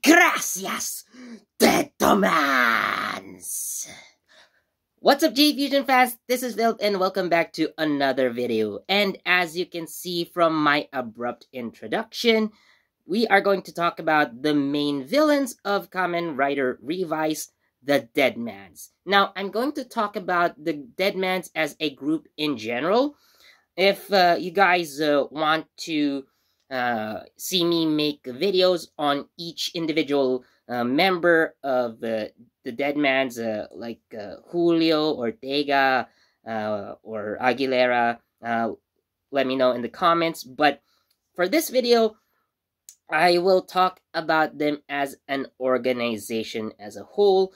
Gracias, Deadmans! What's up, JEFusion fans? This is Phil and welcome back to another video. And as you can see from my abrupt introduction, we are going to talk about the main villains of Kamen Rider Revice, the Deadmans. Now, I'm going to talk about the Deadmans as a group in general. If you guys want to see me make videos on each individual member of the Deadmans, like Julio, Ortega, or Aguilera, let me know in the comments. But for this video, I will talk about them as an organization as a whole.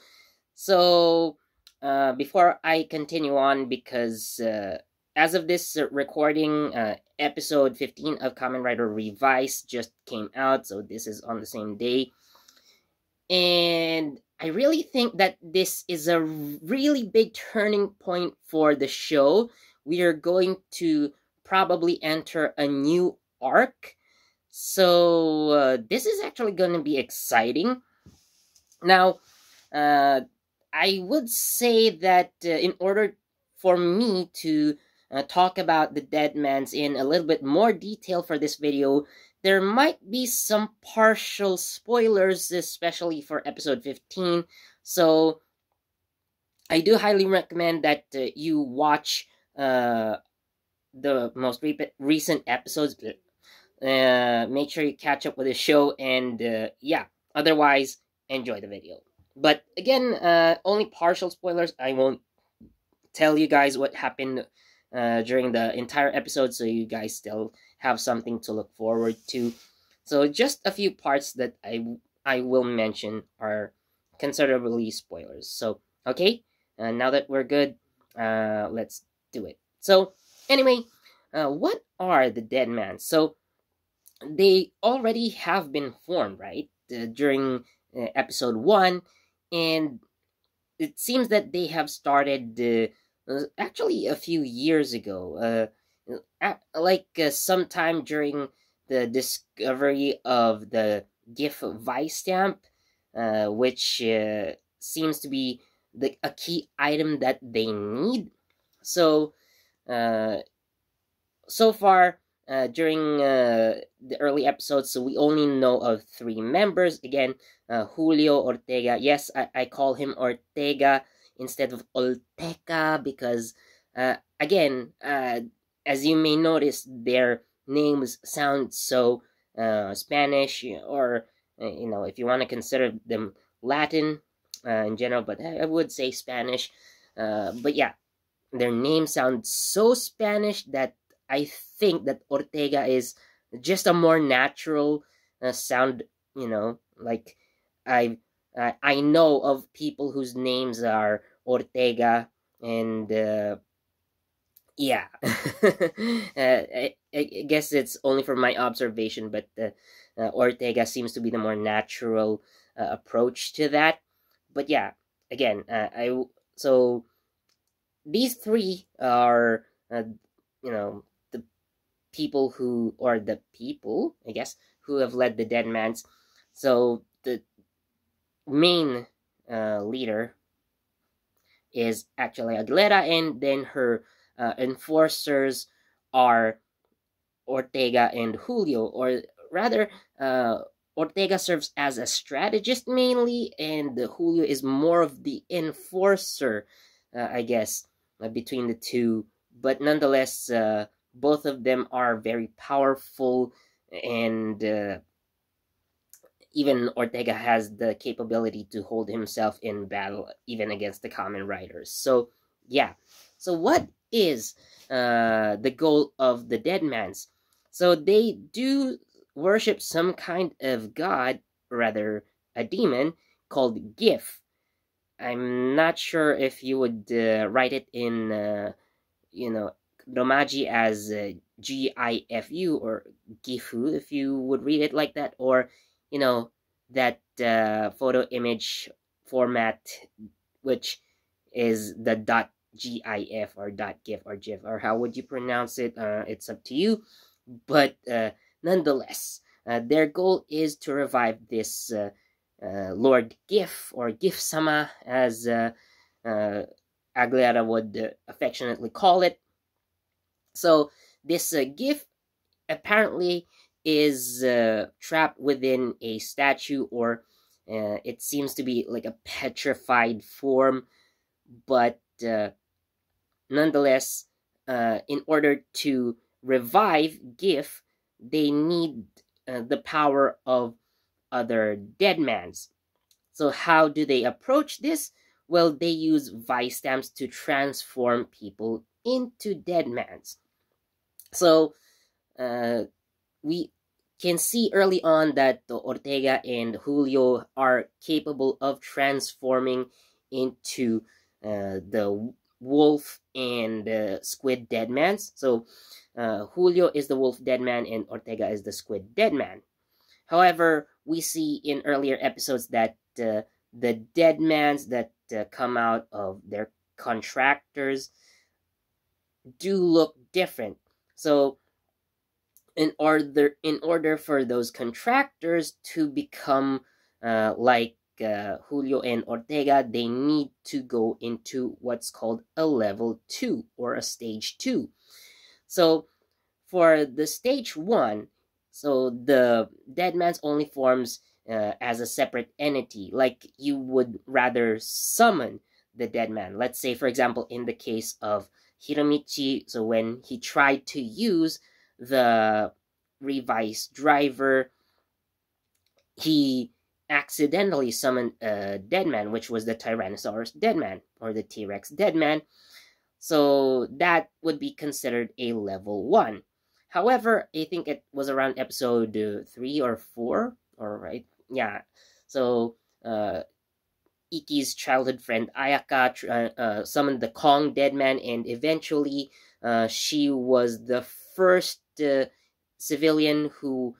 So before I continue on, because as of this recording, episode 15 of Kamen Rider Revice just came out, so this is on the same day. And I really think that this is a really big turning point for the show. We are going to probably enter a new arc. So this is actually going to be exciting. Now, I would say that in order for me to talk about the Deadmans in a little bit more detail for this video, there might be some partial spoilers, especially for episode 15. So I do highly recommend that you watch the most recent episodes. Make sure you catch up with the show, and yeah, otherwise enjoy the video. But again, only partial spoilers. I won't tell you guys what happened during the entire episode, so you guys still have something to look forward to. So just a few parts that I will mention are considerably spoilers. So okay, now that we're good, let's do it. So anyway, what are the Deadmans? So they already have been formed, right, during episode 1, and it seems that they have started actually a few years ago, sometime during the discovery of the JEFusion stamp, which seems to be a key item that they need. So, so far, during the early episodes, so we only know of 3 members. Again, Julio, Ortega. Yes, I call him Ortega instead of Olteca because, again, as you may notice, their names sound so Spanish, or, you know, if you want to consider them Latin in general, but I would say Spanish. But yeah, their names sound so Spanish that I think that Ortega is just a more natural sound, you know, like I know of people whose names are Ortega, and yeah, I guess it's only from my observation, but Ortega seems to be the more natural approach to that. But yeah, again, so these 3 are, you know, the people who, or the people, I guess, who have led the Deadmans. So the main leader is actually Aguilera, and then her enforcers are Ortega and Julio, or rather, Ortega serves as a strategist mainly, and Julio is more of the enforcer, I guess, between the 2. But nonetheless, both of them are very powerful, and even Ortega has the capability to hold himself in battle, even against the Kamen Riders. So, yeah. So what is the goal of the Deadmans? So they do worship some kind of god, rather a demon, called GIF. I'm not sure if you would write it in, you know, Romaji as GIFU, or Gifu, if you would read it like that, or, you know, that photo image format, which is the .gif or .gif or GIF, or how would you pronounce it? It's up to you. But nonetheless, their goal is to revive this Lord Gif, or Gif-sama, as Aguilera would affectionately call it. So this Gif apparently is trapped within a statue, or it seems to be like a petrified form, but nonetheless, in order to revive Gif, they need the power of other Deadmans. So how do they approach this? Well, they use vice stamps to transform people into Deadmans. So we can see early on that Ortega and Julio are capable of transforming into the wolf and squid Deadmans. So Julio is the wolf Deadman and Ortega is the squid Deadman. However, we see in earlier episodes that the Deadmans that come out of their contractors do look different. So in order for those contractors to become like Julio and Ortega, they need to go into what's called a level 2 or a stage 2. So for the stage 1, so the Deadmans only forms as a separate entity, like you would rather summon the Deadman. Let's say, for example, in the case of Hiromichi, so when he tried to use the Revice driver, he accidentally summoned a Deadman, which was the Tyrannosaurus Deadman, or the T-Rex Deadman. So that would be considered a level 1. However, I think it was around episode 3 or 4, or right? Yeah. So Iki's childhood friend Ayaka summoned the Kong Deadman, and eventually she was the first civilian who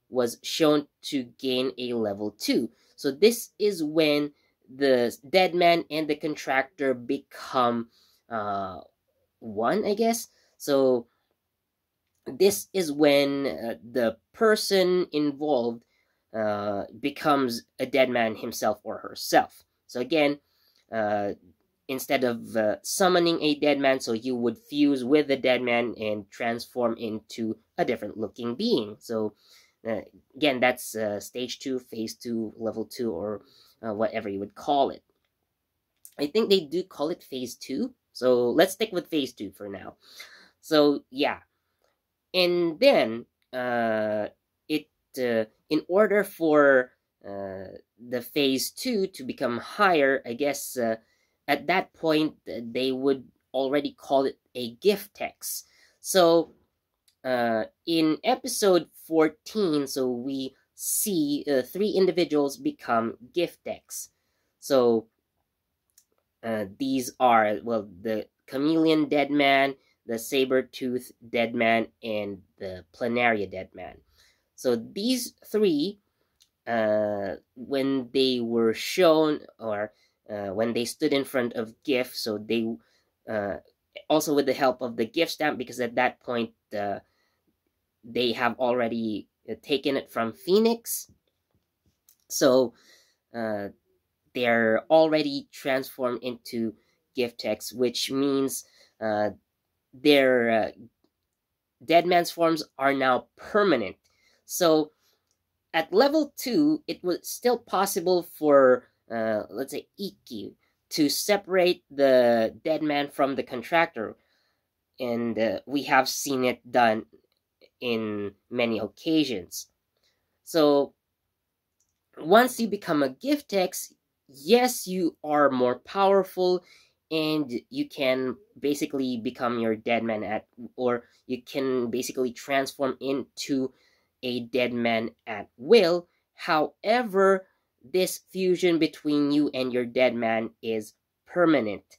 was shown to gain a level 2. So this is when the Deadman and the contractor become one, I guess. So this is when the person involved becomes a Deadman himself or herself. So again, instead of summoning a Deadman, so you would fuse with the Deadman and transform into a different looking being. So again, that's stage 2, phase 2, level 2, or whatever you would call it. I think they do call it phase 2. So let's stick with phase 2 for now. So yeah. And then in order for the phase 2 to become higher, I guess at that point they would already call it a Giftex. So in episode 14, so we see 3 individuals become Giftex. So these are, well, the Chameleon Deadman, the Saber-Tooth Deadman, and the Planaria Deadman. So these 3, when they were shown, or when they stood in front of GIF, so they also with the help of the GIF stamp, because at that point they have already taken it from Phoenix. So they're already transformed into Giftex, which means their Deadman's forms are now permanent. So at level 2, it was still possible for, let's say, Iki to separate the Deadman from the contractor. And we have seen it done in many occasions. So once you become a Giftex, yes, you are more powerful, and you can basically become your Deadman or you can basically transform into a Deadman at will. However, this fusion between you and your Deadman is permanent.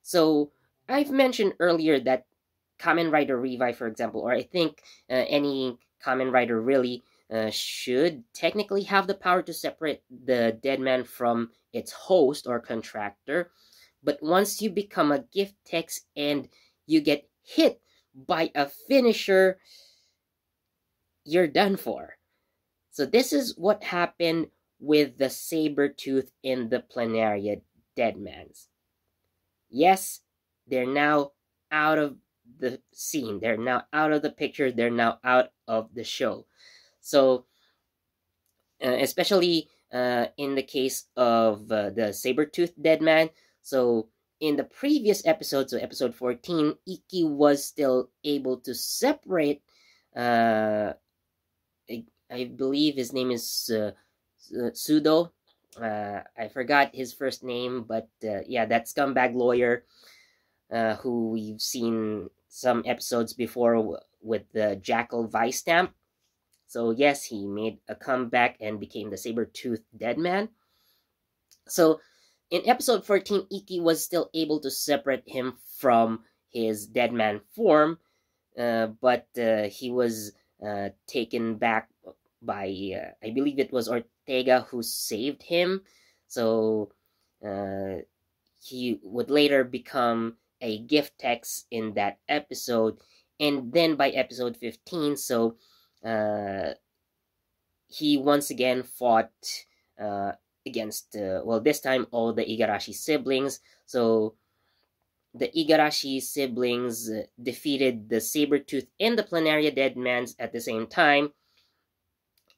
So I've mentioned earlier that Kamen Rider Revice, for example, or I think any Kamen Rider really should technically have the power to separate the Deadman from its host or contractor. But once you become a Giftex and you get hit by a finisher, you're done for. So this is what happened with the saber-tooth in the Planaria Deadmans. Yes, they're now out of the scene. They're now out of the picture. They're now out of the show. So, especially in the case of the saber-tooth Deadman. So, in the previous episode, so episode 14, Iki was still able to separate, I believe his name is Sudo. I forgot his first name, but yeah, that scumbag lawyer who we've seen some episodes before with the Jackal Vice stamp. So yes, he made a comeback and became the saber-tooth Deadman. So in episode 14, Iki was still able to separate him from his Deadman form, but he was taken back by, I believe it was Ortega who saved him. So he would later become a gift text in that episode. And then by episode 15, so he once again fought against, well, this time all the Igarashi siblings. So the Igarashi siblings defeated the Sabertooth and the Planaria Deadmans at the same time.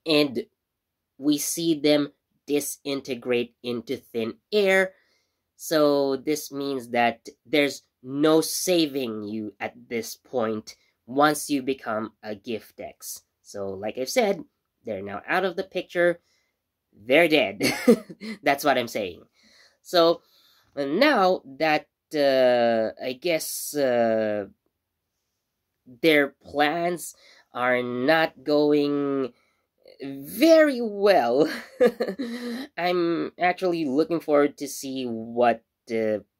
And we see them disintegrate into thin air. So this means that there's no saving you at this point once you become a Giftex. So like I've said, they're now out of the picture. They're dead. That's what I'm saying. So now that I guess their plans are not going very well, I'm actually looking forward to see what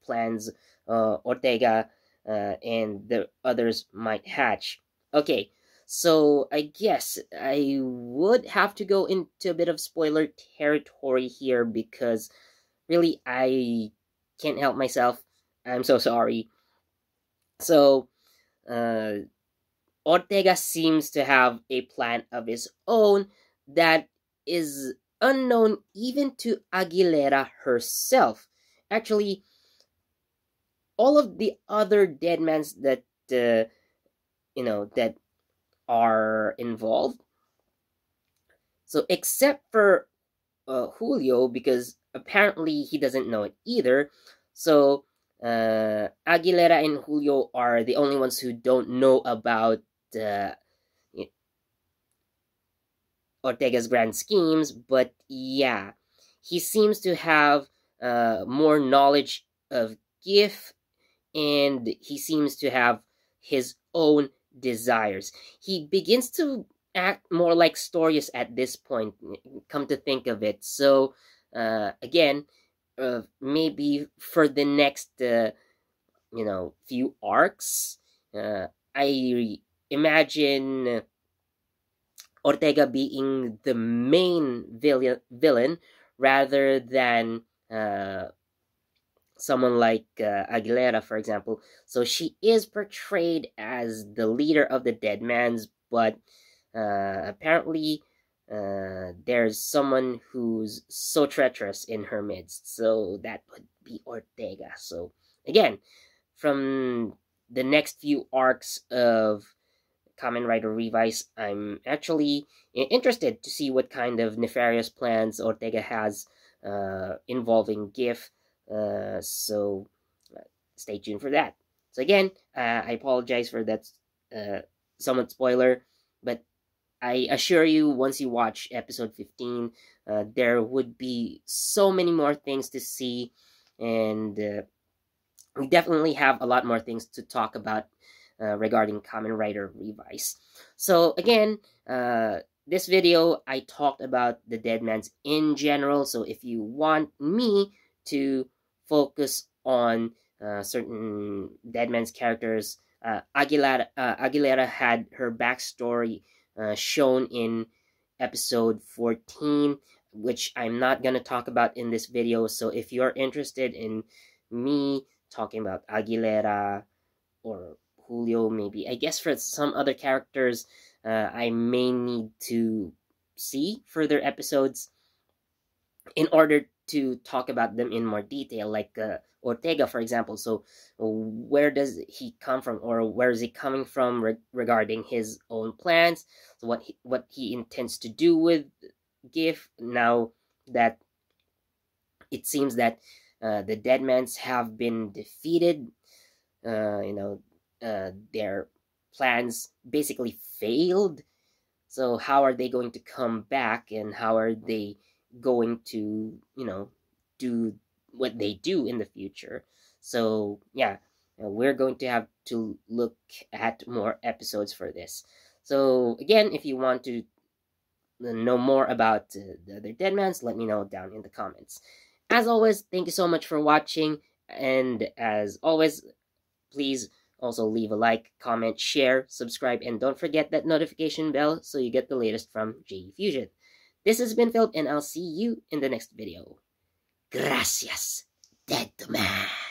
plans Ortega and the others might hatch. Okay, so I guess I would have to go into a bit of spoiler territory here because really I can't help myself. I'm so sorry. So, Ortega seems to have a plan of his own that is unknown even to Aguilera herself. Actually, all of the other Deadmans that that are involved. So except for Julio, because apparently he doesn't know it either. So Aguilera and Julio are the only ones who don't know about Ortega's grand schemes. But yeah, he seems to have more knowledge of GIF, and he seems to have his own desires. He begins to act more like Storius at this point, come to think of it. So again, maybe for the next few arcs, I imagine Ortega being the main villain rather than someone like Aguilera, for example. So she is portrayed as the leader of the Deadmans, but apparently there's someone who's so treacherous in her midst. So that would be Ortega. So again, from the next few arcs of Kamen Rider Revice, I'm actually interested to see what kind of nefarious plans Ortega has involving GIF. So stay tuned for that. So again, I apologize for that somewhat spoiler, but I assure you, once you watch episode 15, there would be so many more things to see, and we definitely have a lot more things to talk about regarding Kamen Rider Revice. So again, this video, I talked about the Deadmans in general, so if you want me to focus on certain Deadman's characters, Aguilera had her backstory shown in episode 14, which I'm not going to talk about in this video. So if you're interested in me talking about Aguilera or Julio, maybe, I guess for some other characters, I may need to see further episodes. in order to talk about them in more detail, like Ortega, for example. So where does he come from, or where is he coming from regarding his own plans? So what he intends to do with GIF now that it seems that the Deadmans have been defeated. Their plans basically failed. So how are they going to come back, and how are they going to, do what they do in the future? So yeah, we're going to have to look at more episodes for this. So again, if you want to know more about the other Deadmans, let me know down in the comments. As always, thank you so much for watching, and as always, please also leave a like, comment, share, subscribe, and don't forget that notification bell so you get the latest from JEFusion. This has been Philip, and I'll see you in the next video. Gracias, Deadman.